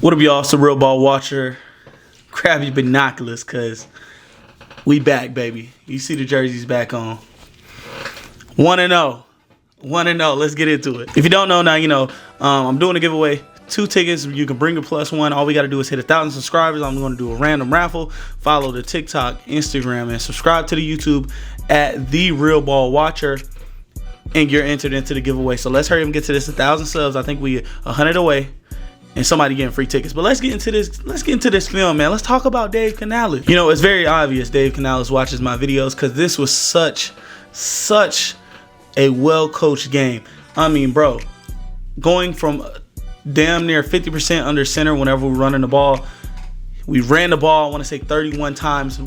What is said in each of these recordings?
What up, y'all? It's the Real Ball Watcher. Grab your binoculars, cause we back, baby. You see the jerseys back on. 1-0. 1-0. Let's get into it. If you don't know now, you know, I'm doing a giveaway. 2 tickets. You can bring a +1. All we got to do is hit 1,000 subscribers. I'm going to do a random raffle. Follow the TikTok, Instagram, and subscribe to the YouTube at The Real Ball Watcher. And you're entered into the giveaway. So let's hurry up and get to this 1,000 subs. I think we 100 away. And somebody getting free tickets. But let's get into this. Let's get into this film, man. Let's talk about Dave Canales. You know, it's very obvious Dave Canales watches my videos because this was such a well-coached game. I mean, bro, going from damn near 50% under center whenever we're running the ball. We ran the ball, I want to say 31 times,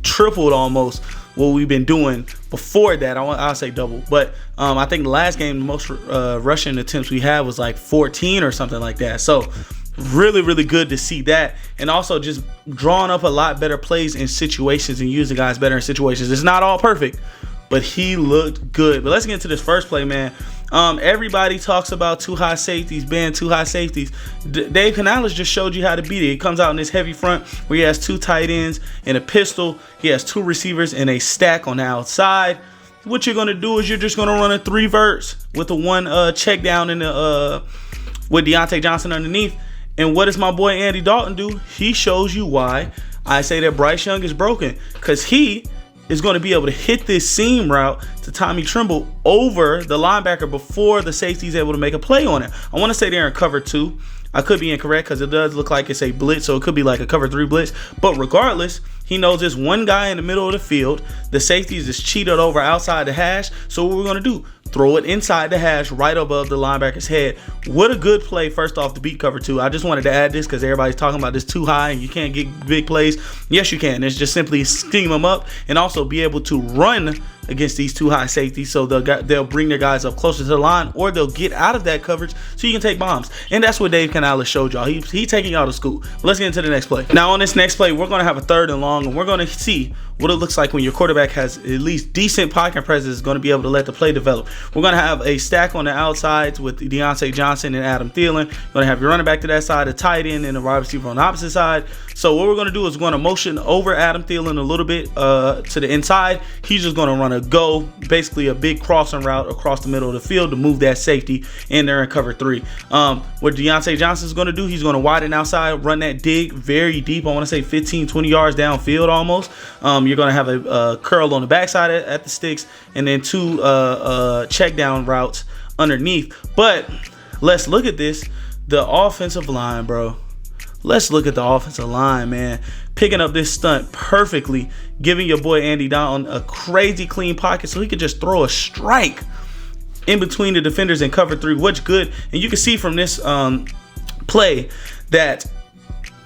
tripled almost what we've been doing before that. I'll say double. But I think the last game, the most rushing attempts we had was like 14 or something like that. So really, really good to see that. And also just drawing up a lot better plays in situations and using guys better in situations. It's not all perfect, but he looked good. But let's get into this first play, man. Everybody talks about too high safeties, ban too high safeties. Dave Canales just showed you how to beat it. He comes out in this heavy front where he has 2 tight ends and a pistol. He has 2 receivers and a stack on the outside. What you're gonna do is you're just gonna run a 3 verts with the 1 check down in the with Deontay Johnson underneath. And what does my boy Andy Dalton do? He shows you why I say that Bryce Young is broken, because he is going to be able to hit this seam route to Tommy Tremble over the linebacker before the safety is able to make a play on it. I want to say they're in cover 2. I could be incorrect because it does look like it's a blitz, so it could be like a cover 3 blitz. But regardless, he knows there's one guy in the middle of the field. The safety is just cheated over outside the hash. So what we're going to do, throw it inside the hash right above the linebacker's head. What a good play, first off, to beat cover 2. I just wanted to add this because everybody's talking about this too high and you can't get big plays. Yes, you can. It's just simply scheme them up and also be able to run against these too high safeties, so they'll bring their guys up closer to the line, or they'll get out of that coverage so you can take bombs. And that's what Dave Canales showed y'all. He taking y'all to school. But let's get into the next play. Now on this next play, we're going to have a 3rd and long, and we're going to see what it looks like when your quarterback has at least decent pocket presence, is going to be able to let the play develop. We're going to have a stack on the outsides with Deontay Johnson and Adam Thielen. You're going to have your running back to that side, a tight end, and a wide receiver on the opposite side. So what we're going to do is we're going to motion over Adam Thielen a little bit to the inside. He's just going to run a go, basically a big crossing route across the middle of the field to move that safety in there in cover 3. What Deontay Johnson is going to do, he's going to widen outside, run that dig very deep. I want to say 15, 20 yards downfield almost. You're going to have a curl on the backside at the sticks, and then 2 check down routes underneath. But let's look at this. The offensive line, bro. Let's look at the offensive line, man. Picking up this stunt perfectly, giving your boy Andy Dalton a crazy clean pocket so he could just throw a strike in between the defenders and cover 3. What's good, and you can see from this play that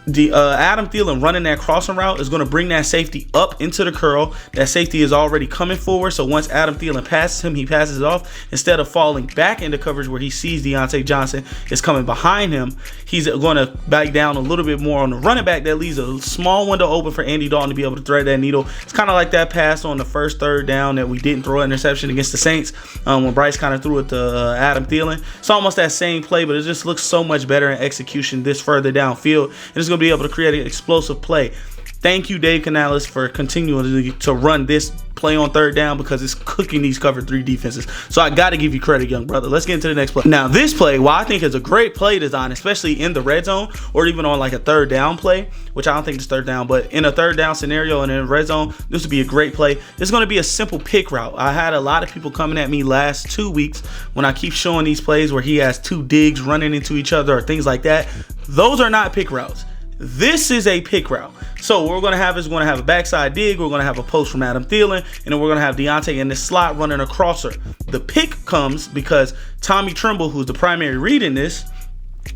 the Adam Thielen running that crossing route is going to bring that safety up into the curl. That safety is already coming forward, so once Adam Thielen passes him, he passes it off. Instead of falling back into coverage where he sees Deontay Johnson is coming behind him, he's going to back down a little bit more on the running back. That leaves a small window open for Andy Dalton to be able to thread that needle. It's kind of like that pass on the first 3rd down that we didn't throw an interception against the Saints when Bryce kind of threw it to Adam Thielen. It's almost that same play, but it just looks so much better in execution this further downfield. And it's going to be able to create an explosive play. Thank you, Dave Canales, for continuing to run this play on 3rd down, because it's cooking these cover 3 defenses. So I got to give you credit, young brother. Let's get into the next play. Now, this play, while I think is a great play design, especially in the red zone or even on like a 3rd down play, which I don't think it's 3rd down, but in a 3rd down scenario and in a red zone, this would be a great play. It's going to be a simple pick route. I had a lot of people coming at me last 2 weeks when I keep showing these plays where he has 2 digs running into each other or things like that. Those are not pick routes. This is a pick route. So what we're going to have is we're going to have a backside dig. We're going to have a post from Adam Thielen. And then we're going to have Deontay in the slot running a crosser. The pick comes because Tommy Tremble, who's the primary read in this,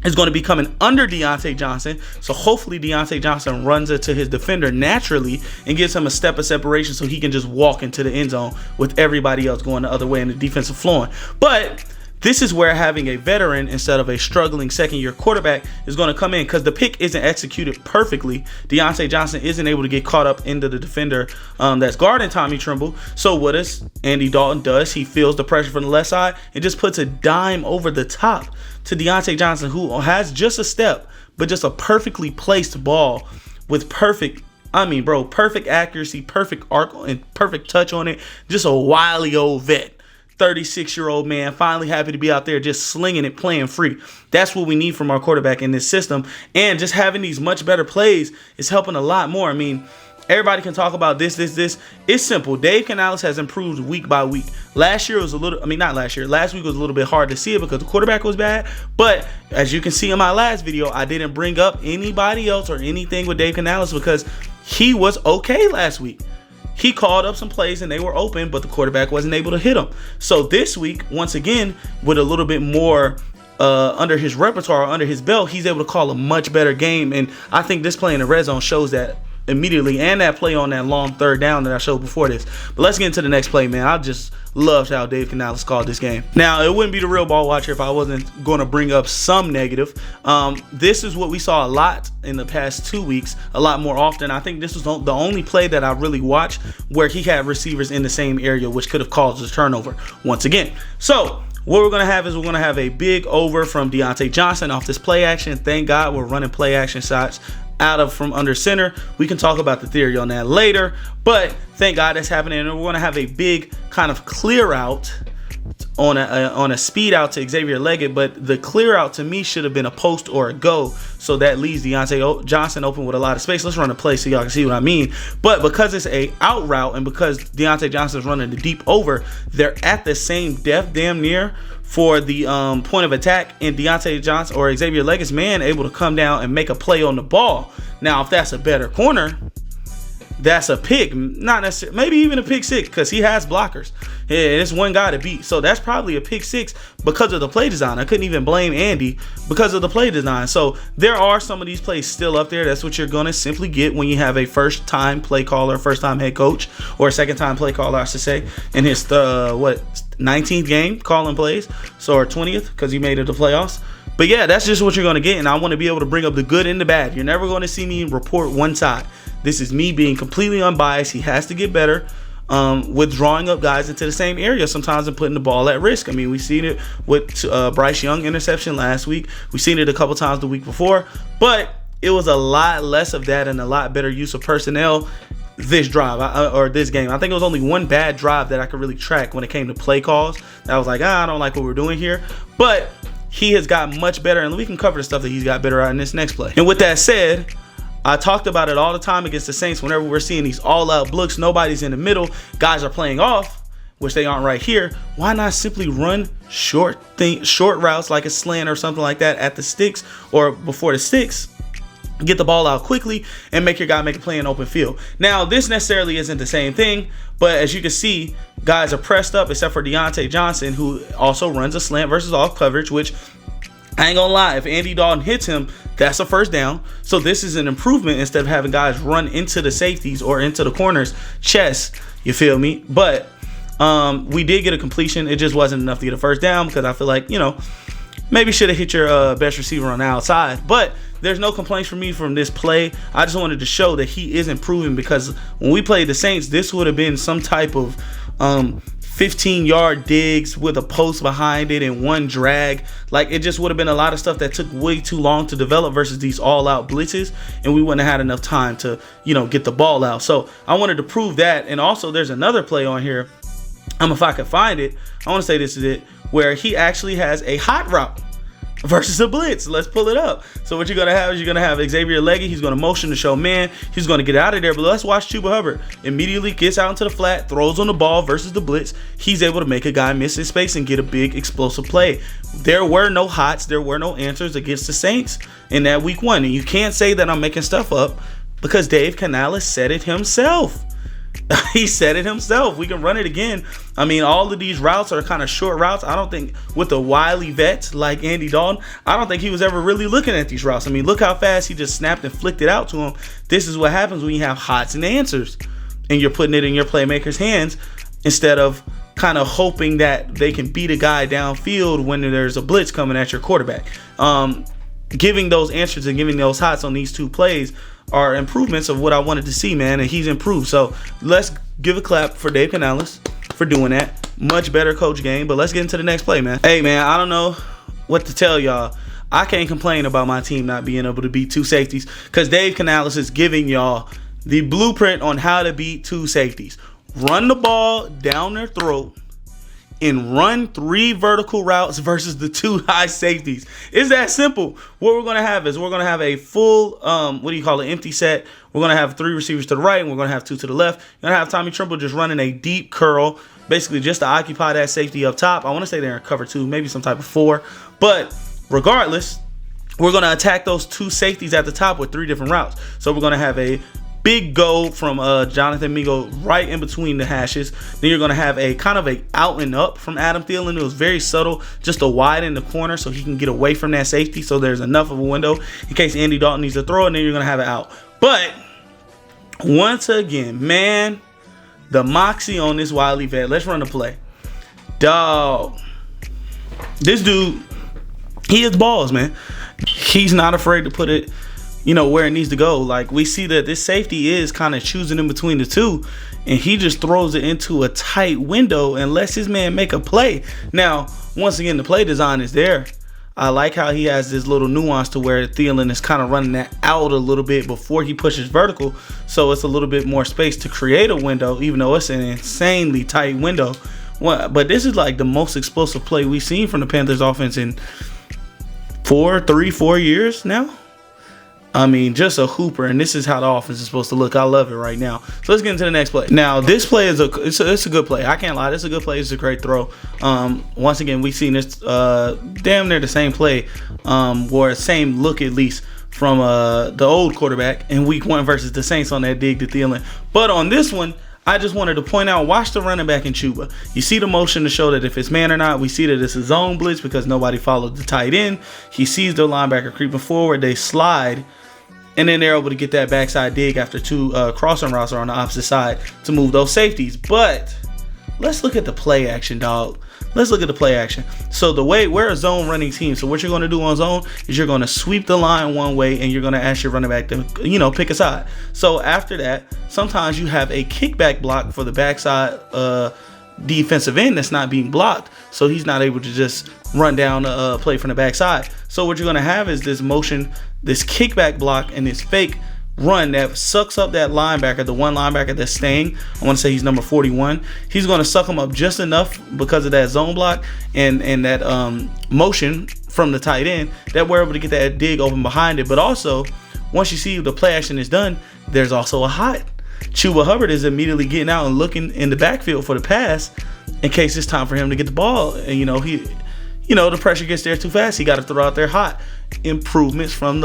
is going to be coming under Deontay Johnson. So hopefully Deontay Johnson runs it to his defender naturally and gives him a step of separation so he can just walk into the end zone with everybody else going the other way and the defensive flowing. But this is where having a veteran instead of a struggling second-year quarterback is going to come in, because the pick isn't executed perfectly. Deontay Johnson isn't able to get caught up into the defender that's guarding Tommy Tremble. So what does Andy Dalton does? He feels the pressure from the left side and just puts a dime over the top to Deontay Johnson, who has just a step, but just a perfectly placed ball with perfect accuracy, perfect arc, and perfect touch on it. Just a wily old vet. 36-year-old man, finally happy to be out there just slinging it, playing free. That's what we need from our quarterback in this system. And just having these much better plays is helping a lot more. I mean, everybody can talk about this. It's simple. Dave Canales has improved week by week. Last week was a little bit hard to see it because the quarterback was bad. But as you can see in my last video, I didn't bring up anybody else or anything with Dave Canales because he was okay last week. He called up some plays and they were open, but the quarterback wasn't able to hit them. So this week, once again, with a little bit more under his repertoire, under his belt, he's able to call a much better game. And I think this play in the red zone shows that immediately, and that play on that long third down that I showed before this. But let's get into the next play, man. I just loved how Dave Canales called this game. Now, it wouldn't be the real ball watcher if I wasn't going to bring up some negative. This is what we saw a lot in the past 2 weeks, a lot more often. I think this was the only play that I really watched where he had receivers in the same area, which could have caused a turnover once again. So what we're going to have is we're going to have a big over from Deontay Johnson off this play action. Thank God we're running play action shots out of from under center. We can talk about the theory on that later, but thank God that's happening. And we're going to have a big kind of clear out on a speed out to Xavier Leggett, but the clear out to me should have been a post or a go, so that leaves Deontay Johnson open with a lot of space. Let's run a play so y'all can see what I mean. But because it's a out route and because Deontay Johnson's running the deep over, they're at the same depth damn near for the point of attack, and Deontay Johnson or Xavier Leggett's man able to come down and make a play on the ball. Now, if that's a better corner, that's a pick, not necessarily, maybe even a pick six, because he has blockers. Yeah, it's one guy to beat, so that's probably a pick six because of the play design. I couldn't even blame Andy because of the play design. So there are some of these plays still up there. That's what you're going to simply get when you have a first-time play caller, first-time head coach, or a second-time play caller, I should say, in his 19th game calling plays, so or 20th because he made it to playoffs. But yeah, that's just what you're going to get, and I want to be able to bring up the good and the bad. You're never going to see me report one side. This is me being completely unbiased. He has to get better with drawing up guys into the same area sometimes and putting the ball at risk. I mean, we've seen it with Bryce Young interception last week. We've seen it a couple times the week before, but it was a lot less of that and a lot better use of personnel this drive or this game. I think it was only one bad drive that I could really track when it came to play calls. I was like, I don't like what we're doing here. But he has got much better, and we can cover the stuff that he's got better at in this next play. And with that said, I talked about it all the time against the Saints. Whenever we're seeing these all-out blitz, nobody's in the middle, guys are playing off, which they aren't right here. Why not simply run short routes like a slant or something like that at the sticks or before the sticks? Get the ball out quickly and make your guy make a play in open field. Now, this necessarily isn't the same thing, but as you can see, guys are pressed up except for Deontay Johnson, who also runs a slant versus off coverage, which I ain't gonna lie, if Andy Dalton hits him, that's a first down. So this is an improvement instead of having guys run into the safeties or into the corners' chest. You feel me? But we did get a completion. It just wasn't enough to get a first down because I feel like, maybe should have hit your best receiver on the outside. But there's no complaints from me from this play. I just wanted to show that he is improving, because when we played the Saints, this would have been some type of 15-yard digs with a post behind it and one drag. Like, it just would have been a lot of stuff that took way too long to develop versus these all-out blitzes, and we wouldn't have had enough time to, get the ball out. So I wanted to prove that. And also, there's another play on here. If I can find it, I want to say this is it, where he actually has a hot route versus a blitz. Let's pull it up. So what you're going to have is you're going to have Xavier Leggett. He's going to motion to show man. He's going to get out of there. But let's watch Chuba Hubbard. Immediately gets out into the flat, throws on the ball versus the blitz. He's able to make a guy miss his space and get a big explosive play. There were no hots. There were no answers against the Saints in that week one. And you can't say that I'm making stuff up because Dave Canales said it himself. He said it himself. We can run it again. I mean, all of these routes are kind of short routes. I don't think with a wily vet like Andy Dalton, I don't think he was ever really looking at these routes. I mean, look how fast he just snapped and flicked it out to him. This is what happens when you have hots and answers and you're putting it in your playmaker's hands instead of kind of hoping that they can beat a guy downfield when there's a blitz coming at your quarterback. Giving those answers and giving those hots on these two plays are improvements of what I wanted to see, man, and he's improved. So let's give a clap for Dave Canales for doing that. Much better coach game, but let's get into the next play, man. Hey, man, I don't know what to tell y'all. I can't complain about my team not being able to beat two safeties, because Dave Canales is giving y'all the blueprint on how to beat two safeties. Run the ball down their throat and run 3 vertical routes versus the 2 high safeties. It's that simple. What we're going to have is we're going to have a full, empty set. We're going to have 3 receivers to the right, and we're going to have 2 to the left. You're going to have Tommy Tremble just running a deep curl, basically just to occupy that safety up top. I want to say they're in cover 2, maybe some type of 4. But regardless, we're going to attack those 2 safeties at the top with 3 different routes. So we're going to have a big go from Jonathan Mingo right in between the hashes. Then you're going to have a kind of a out and up from Adam Thielen. It was very subtle, just a wide in the corner so he can get away from that safety, so there's enough of a window in case Andy Dalton needs to throw, and then you're going to have it out. But once again, man, the moxie on this wily vet. Let's run the play. Dog. This dude, he hits balls, man. He's not afraid to put it, where it needs to go. Like, we see that this safety is kind of choosing in between the 2, and he just throws it into a tight window and lets his man make a play. Now, once again, the play design is there. I like how he has this little nuance to where Thielen is kind of running that out a little bit before he pushes vertical, so it's a little bit more space to create a window, even though it's an insanely tight window. But this is like the most explosive play we've seen from the Panthers offense in 4 years now. I mean, just a hooper, and this is how the offense is supposed to look. I love it right now. So let's get into the next play. Now, this play is it's a good play. I can't lie. This is a good play. It's a great throw. Once again, we've seen this damn near the same play, or same look at least, from the old quarterback in week 1 versus the Saints on that dig to Thielen. But on this one, I just wanted to point out, watch the running back in Chuba. You see the motion to show that if it's man or not. We see that it's a zone blitz because nobody followed the tight end. He sees the linebacker creeping forward. They slide, and then they're able to get that backside dig after 2 crossing routes are on the opposite side to move those safeties. But let's look at the play action, dog. Let's look at the play action. So we're a zone running team. So what you're going to do on zone is you're going to sweep the line one way, and you're going to ask your running back to, pick a side. So after that, sometimes you have a kickback block for the backside defensive end that's not being blocked. So he's not able to just run down a play from the backside. So what you're going to have is this motion, this kickback block, and this fake run that sucks up that linebacker, the one linebacker that's staying. I want to say he's number 41. He's going to suck him up just enough because of that zone block and that motion from the tight end that we're able to get that dig open behind it. But also, once you see the play action is done, there's also a hot. Chuba Hubbard is immediately getting out and looking in the backfield for the pass in case it's time for him to get the ball. And the pressure gets there too fast. He got to throw out there hot. Improvements from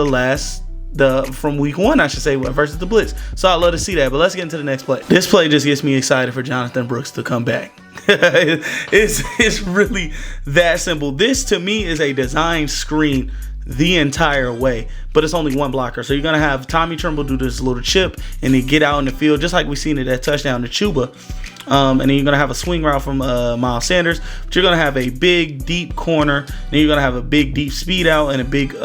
from week 1, I should say, versus the blitz. So I love to see that. But let's get into the next play. This play just gets me excited for Jonathan Brooks to come back. It's really that simple. This to me is a design screen the entire way, but it's only one blocker. So you're gonna have Tommy Tremble do this little chip and then get out in the field, just like we seen it at touchdown to Chuba. And then you're gonna have a swing route from Miles Sanders, but you're gonna have a big deep corner. Then you're gonna have a big deep speed out and a big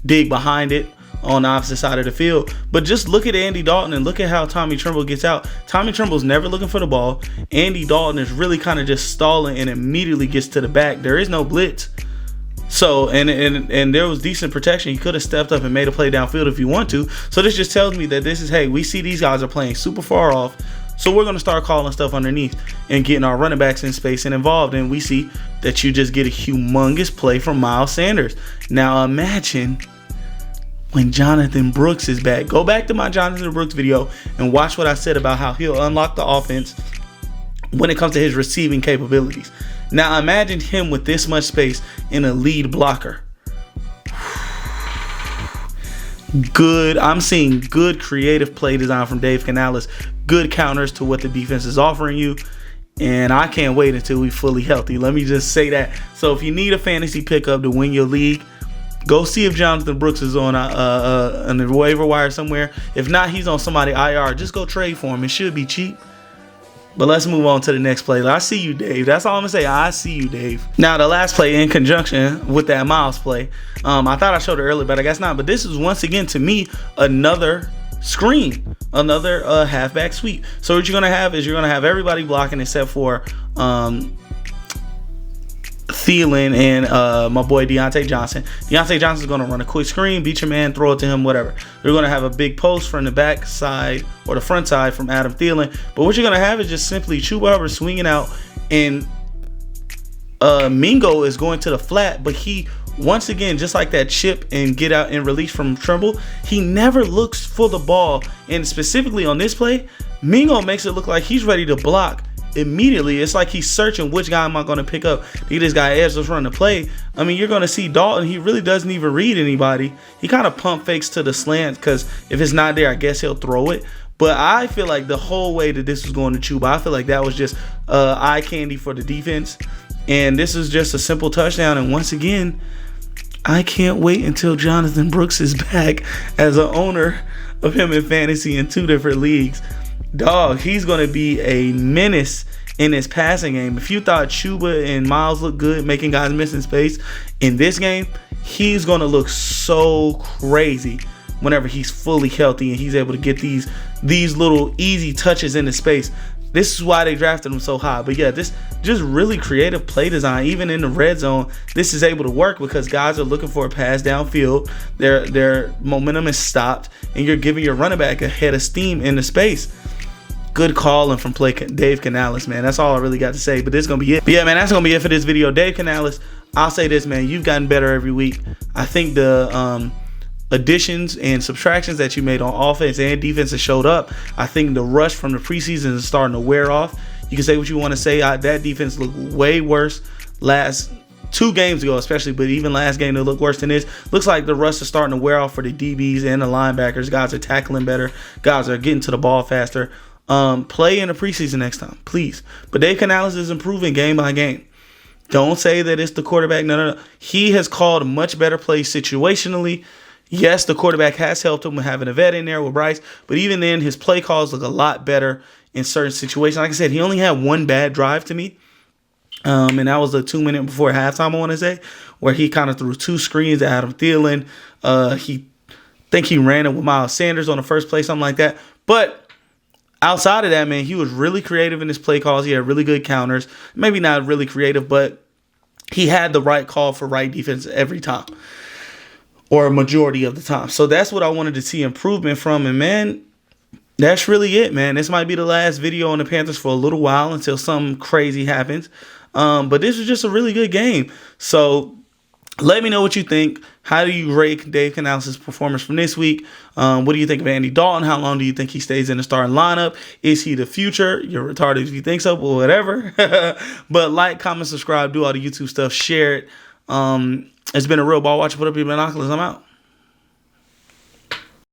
dig behind it on the opposite side of the field. But just look at Andy Dalton and look at how Tommy Tremble gets out. Tommy Tremble's never looking for the ball. Andy Dalton is really kind of just stalling and immediately gets to the back. There is no blitz. So, and there was decent protection. He could have stepped up and made a play downfield if you want to. So this just tells me that this is, hey, we see these guys are playing super far off. So we're going to start calling stuff underneath and getting our running backs in space and involved. And we see that you just get a humongous play from Miles Sanders. Now imagine when Jonathan Brooks is back. Go back to my Jonathan Brooks video and watch what I said about how he'll unlock the offense when it comes to his receiving capabilities. Now imagine him with this much space in a lead blocker. Good. I'm seeing good creative play design from Dave Canales. Good counters to what the defense is offering you. And I can't wait until we're fully healthy. Let me just say that. So if you need a fantasy pickup to win your league, go see if Jonathan Brooks is on the waiver wire somewhere. If not, he's on somebody IR. Just go trade for him. It should be cheap. But let's move on to the next play. I see you, Dave. That's all I'm going to say. I see you, Dave. Now, the last play in conjunction with that Miles play, I thought I showed it earlier, but I guess not. But this is, once again, to me, another screen, another halfback sweep. So what you're going to have is you're going to have everybody blocking except for Thielen Thielen and my boy Deontay Johnson. Deontay Johnson's going to run a quick screen, beat your man, throw it to him, whatever. You're going to have a big post from the back side or the front side from Adam Thielen. But what you're going to have is just simply Chuba Hubbard swinging out, and Mingo is going to the flat, but he, once again, just like that chip and get out and release from Trimble, he never looks for the ball. And specifically on this play, Mingo makes it look like he's ready to block immediately. It's like he's searching, which guy am I going to pick up to get this guy edge, let's run the play. I mean, you're going to see Dalton, he really doesn't even read anybody. He kind of pump fakes to the slant, because if it's not there, I guess he'll throw it. But I feel like the whole way that this was going to Chuba, I feel like that was just eye candy for the defense. And this is just a simple touchdown. And once again, I can't wait until Jonathan Brooks is back as an owner of him in fantasy in 2 different leagues. Dog, he's going to be a menace in his passing game. If you thought Chuba and Miles looked good making guys miss in space, in this game, he's going to look so crazy whenever he's fully healthy and he's able to get these little easy touches into space. This is why they drafted him so high. But yeah, this just really creative play design. Even in the red zone, this is able to work because guys are looking for a pass downfield. Their momentum is stopped, and you're giving your running back a head of steam into space. Good calling from Dave Canales, man. That's all I really got to say. But this is going to be it. But yeah, man, that's going to be it for this video. Dave Canales, I'll say this, man. You've gotten better every week. I think the additions and subtractions that you made on offense and defense have showed up. I think the rush from the preseason is starting to wear off. You can say what you want to say. That defense looked way worse last 2 games ago, especially, but even last game they looked worse than this. Looks like the rush is starting to wear off for the DBs and the linebackers. Guys are tackling better. Guys are getting to the ball faster. Play in the preseason next time, please. But Dave Canales is improving game by game. Don't say that it's the quarterback. No. He has called much better plays situationally. Yes, the quarterback has helped him with having a vet in there with Bryce, but even then, his play calls look a lot better in certain situations. Like I said, he only had 1 bad drive to me, and that was the 2 minute before halftime, I want to say, where he kind of threw 2 screens at Adam Thielen. He ran it with Miles Sanders on the first play, something like that. But outside of that, man, he was really creative in his play calls. He had really good counters. Maybe not really creative, but he had the right call for right defense every time, or a majority of the time. So that's what I wanted to see improvement from. And man, that's really it, man. This might be the last video on the Panthers for a little while until something crazy happens. But this was just a really good game. So let me know what you think. How do you rate Dave Canales' performance from this week? What do you think of Andy Dalton? How long do you think he stays in the starting lineup? Is he the future? You're retarded if you think so, but whatever. But like, comment, subscribe, do all the YouTube stuff, share it. It's been a real ball watcher. Put up your binoculars. I'm out.